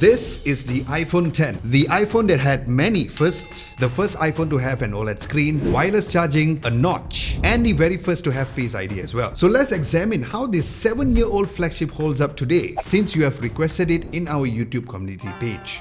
This is the iPhone 10, the iPhone that had many firsts, the first iPhone to have an OLED screen, wireless charging, a notch, and the very first to have Face ID as well. So let's examine how this 7-year-old flagship holds up today, since you have requested it in our YouTube community page.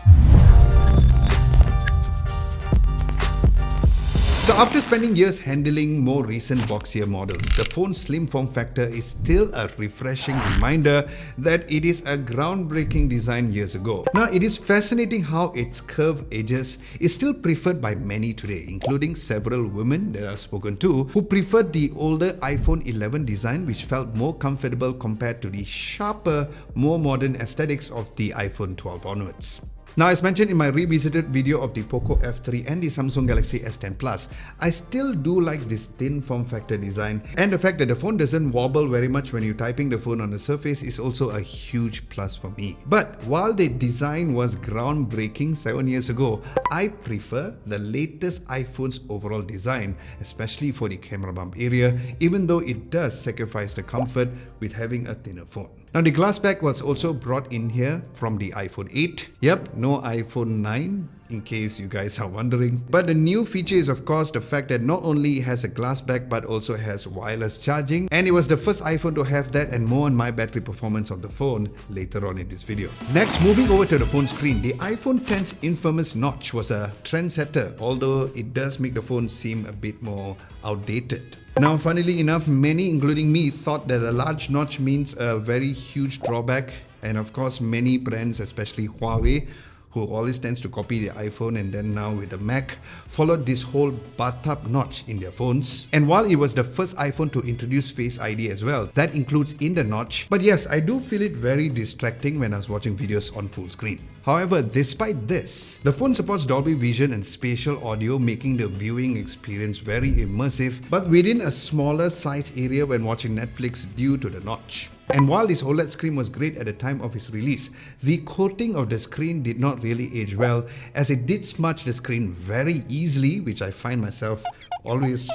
So after spending years handling more recent boxier models, the phone's slim form factor is still a refreshing reminder that it is a groundbreaking design years ago. Now, it is fascinating how its curved edges is still preferred by many today, including several women that I've spoken to who preferred the older iPhone 11 design, which felt more comfortable compared to the sharper, more modern aesthetics of the iPhone 12 onwards. Now, as mentioned in my revisited video of the Poco F3 and the Samsung Galaxy S10 Plus, I still do like this thin form factor design, and the fact that the phone doesn't wobble very much when you're typing the phone on the surface is also a huge plus for me. But while the design was groundbreaking 7 years ago, I prefer the latest iPhone's overall design, especially for the camera bump area, even though it does sacrifice the comfort with having a thinner phone. Now, the glass back was also brought in here from the iPhone 8. Yep, no iPhone 9, in case you guys are wondering. But the new feature is, of course, the fact that not only has a glass back but also has wireless charging, and it was the first iPhone to have that, and more on my battery performance of the phone later on in this video. Next, moving over to the phone screen, the iPhone X's infamous notch was a trendsetter, although it does make the phone seem a bit more outdated. Now, funnily enough, many, including me, thought that a large notch means a very huge drawback, and of course many brands, especially Huawei, who always tends to copy the iPhone, and then now with the Mac, followed this whole bathtub notch in their phones. And while it was the first iPhone to introduce Face ID as well, that includes in the notch. But yes, I do feel it very distracting when I was watching videos on full screen. However, despite this, the phone supports Dolby Vision and spatial audio, making the viewing experience very immersive, but within a smaller size area when watching Netflix due to the notch. And while this OLED screen was great at the time of its release, the coating of the screen did not really age well, as it did smudge the screen very easily, which I find myself always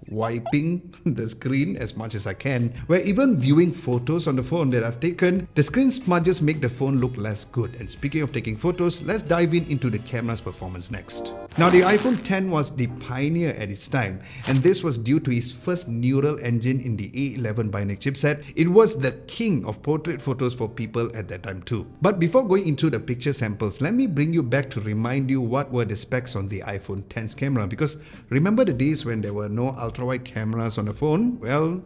wiping the screen as much as I can, where even viewing photos on the phone that I've taken, the screen smudges make the phone look less good. And speaking of taking photos, let's dive into the camera's performance next. Now, the iPhone 10 was the pioneer at its time, and this was due to its first neural engine in the A11 Bionic chipset. It was the king of portrait photos for people at that time too. But before going into the picture samples, let me bring you back to remind you what were the specs on the iPhone 10's camera, because remember the days when there were no ultra-wide cameras on the phone? Well,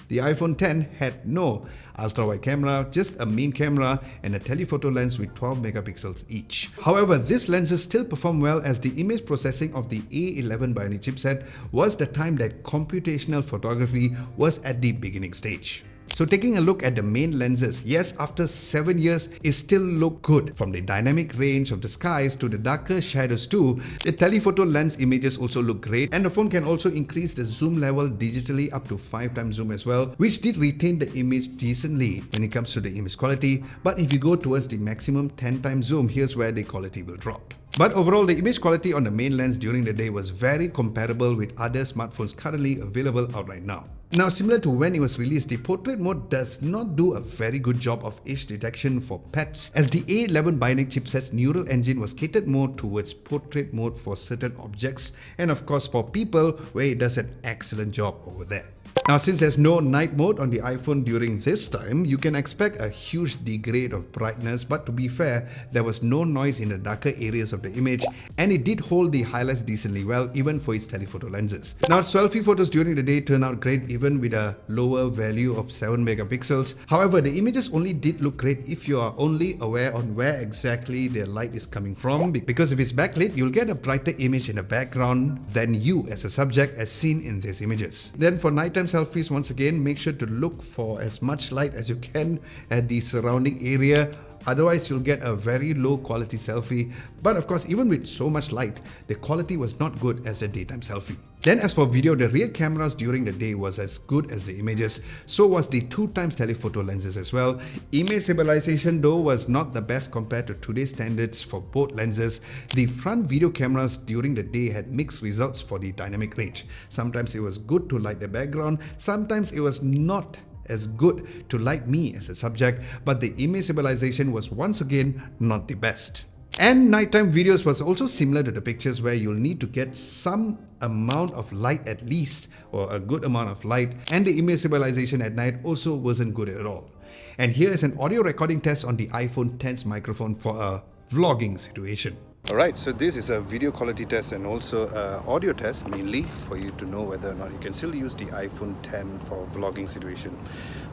the iPhone 10 had no ultra-wide camera, just a main camera and a telephoto lens with 12 megapixels each. However, these lenses still perform well, as the image processing of the A11 Bionic chipset was the time that computational photography was at the beginning stage. So taking a look at the main lenses, yes, after 7 years, it still look good. From the dynamic range of the skies to the darker shadows too, the telephoto lens images also look great, and the phone can also increase the zoom level digitally up to 5 times zoom as well, which did retain the image decently when it comes to the image quality. But if you go towards the maximum 10 times zoom, here's where the quality will drop. But overall, the image quality on the main lens during the day was very comparable with other smartphones currently available out right now. Now, similar to when it was released, the portrait mode does not do a very good job of edge detection for pets, as the A11 Bionic chipset's neural engine was catered more towards portrait mode for certain objects, and of course for people, where it does an excellent job over there. Now, since there's no night mode on the iPhone during this time, you can expect a huge degrade of brightness, but to be fair, there was no noise in the darker areas of the image, and it did hold the highlights decently well, even for its telephoto lenses. Now, selfie photos during the day turn out great even with a lower value of 7 megapixels. However, the images only did look great if you are only aware on where exactly the light is coming from, because if it's backlit, you'll get a brighter image in the background than you as a subject as seen in these images. Then for nighttime selfies, once again, make sure to look for as much light as you can at the surrounding area. Otherwise, you'll get a very low quality selfie. But of course, even with so much light, the quality was not good as the daytime selfie. Then as for video, the rear cameras during the day was as good as the images. So was the 2x telephoto lenses as well. Image stabilization though was not the best compared to today's standards for both lenses. The front video cameras during the day had mixed results for the dynamic range. Sometimes it was good to light the background, sometimes it was not as good to like me as a subject, but the image stabilization was once again not the best. And nighttime videos was also similar to the pictures, where you'll need to get some amount of light at least, or a good amount of light, and the image stabilization at night also wasn't good at all. And here is an audio recording test on the iPhone X's microphone for a vlogging situation. Alright, so this is a video quality test and also an audio test, mainly for you to know whether or not you can still use the iPhone X for vlogging situation.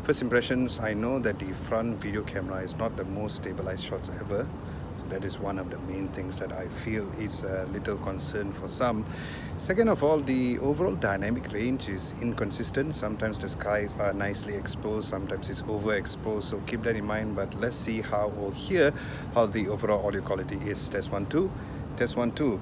First impressions, I know that the front video camera is not the most stabilized shots ever. So that is one of the main things that I feel is a little concern for some. Second of all, the overall dynamic range is inconsistent. Sometimes the skies are nicely exposed, sometimes it's overexposed, so keep that in mind. But let's see how, or hear how the overall audio quality is. Test 1 2, test 1 2,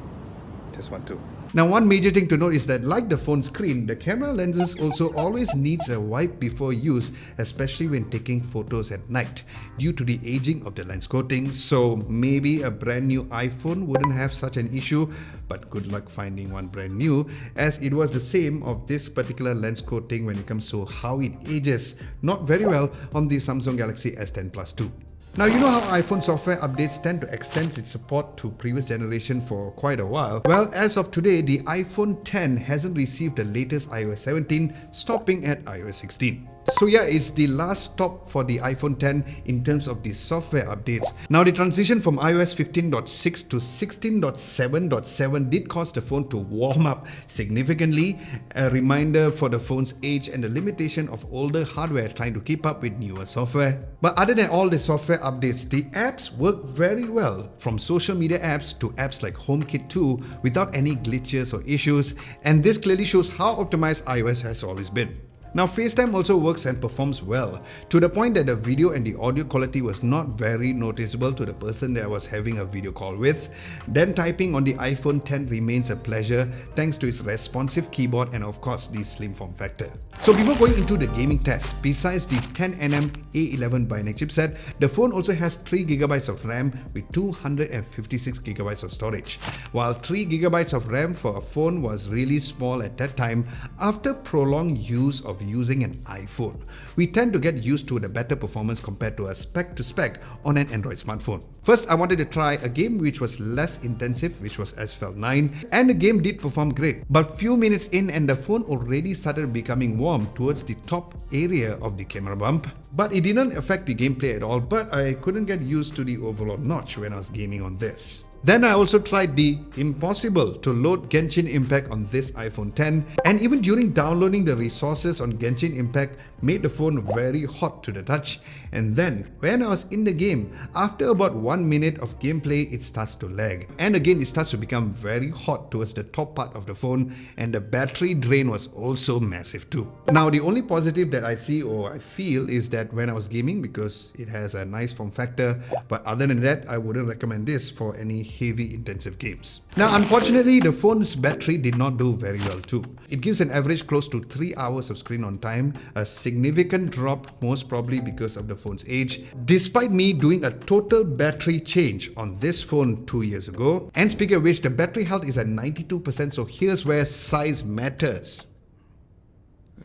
test 1 2. Now, one major thing to note is that, like the phone screen, the camera lenses also always needs a wipe before use, especially when taking photos at night, due to the aging of the lens coating. So maybe a brand new iPhone wouldn't have such an issue, but good luck finding one brand new, as it was the same of this particular lens coating when it comes to how it ages not very well on the Samsung Galaxy S10 Plus 2. Now, you know how iPhone software updates tend to extend its support to previous generation for quite a while? Well, as of today, the iPhone X hasn't received the latest iOS 17, stopping at iOS 16. So yeah, it's the last stop for the iPhone X in terms of the software updates. Now, the transition from iOS 15.6 to 16.7.7 did cause the phone to warm up significantly, a reminder for the phone's age and the limitation of older hardware trying to keep up with newer software. But other than all the software updates, the apps work very well, from social media apps to apps like HomeKit 2 without any glitches or issues, and this clearly shows how optimized iOS has always been. Now, FaceTime also works and performs well, to the point that the video and the audio quality was not very noticeable to the person that I was having a video call with. Then typing on the iPhone X remains a pleasure thanks to its responsive keyboard and of course the slim form factor. So before going into the gaming test, besides the 10nm A11 Bionic chipset, the phone also has 3GB of RAM with 256GB of storage. While 3GB of RAM for a phone was really small at that time, after prolonged use of using an iPhone, we tend to get used to the better performance compared to a spec-to-spec on an Android smartphone. First, I wanted to try a game which was less intensive, which was Asphalt 9, and the game did perform great. But few minutes in and the phone already started becoming warm towards the top area of the camera bump. But it didn't affect the gameplay at all, but I couldn't get used to the overall notch when I was gaming on this. Then I also tried the impossible to load Genshin Impact on this iPhone X, and even during downloading the resources on Genshin Impact made the phone very hot to the touch. And then when I was in the game, after about 1 minute of gameplay, it starts to lag, and again it starts to become very hot towards the top part of the phone, and the battery drain was also massive too. Now, the only positive that I see or I feel is that when I was gaming, because it has a nice form factor, but other than that, I wouldn't recommend this for any heavy intensive games. Now, unfortunately, the phone's battery did not do very well too. It gives an average close to 3 hours of screen on time, a significant drop, most probably because of the phone's age, despite me doing a total battery change on this phone 2 years ago. And speaking of which, the battery health is at 92%, so here's where size matters.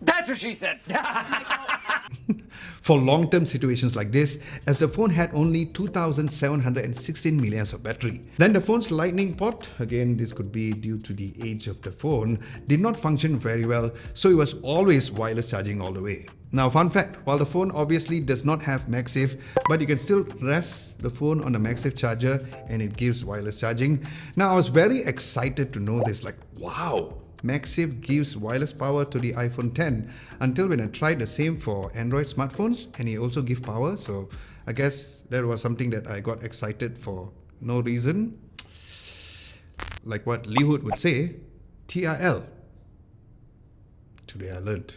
That's what she said. For long-term situations like this, as the phone had only 2716 milliamps of battery. Then the phone's lightning port, again this could be due to the age of the phone, did not function very well, so it was always wireless charging all the way. Now, fun fact, while the phone obviously does not have MagSafe, but you can still rest the phone on a MagSafe charger and it gives wireless charging. Now, I was very excited to know this, like, wow, MagSafe gives wireless power to the iPhone X, until when I tried the same for Android smartphones and it also gives power. So I guess that was something that I got excited for no reason. Like what Lee Hood would say, TRL. Today I learned.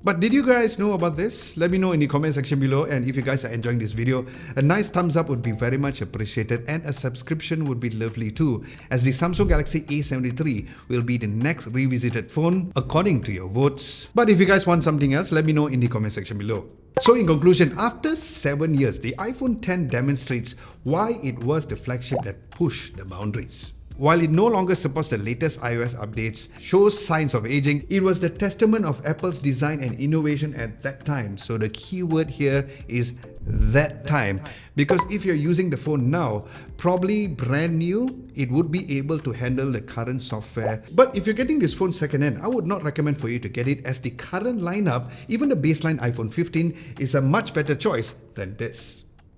But did you guys know about this? Let me know in the comment section below, and if you guys are enjoying this video, a nice thumbs up would be very much appreciated, and a subscription would be lovely too, as the Samsung Galaxy A73 will be the next revisited phone according to your votes. But if you guys want something else, let me know in the comment section below. So in conclusion, after 7 years, the iPhone X demonstrates why it was the flagship that pushed the boundaries. While it no longer supports the latest iOS updates, shows signs of aging, it was the testament of Apple's design and innovation at that time. So the key word here is that time, because if you're using the phone now, probably brand new, it would be able to handle the current software. But if you're getting this phone second-hand, I would not recommend for you to get it, as the current lineup, even the baseline iPhone 15, is a much better choice than this.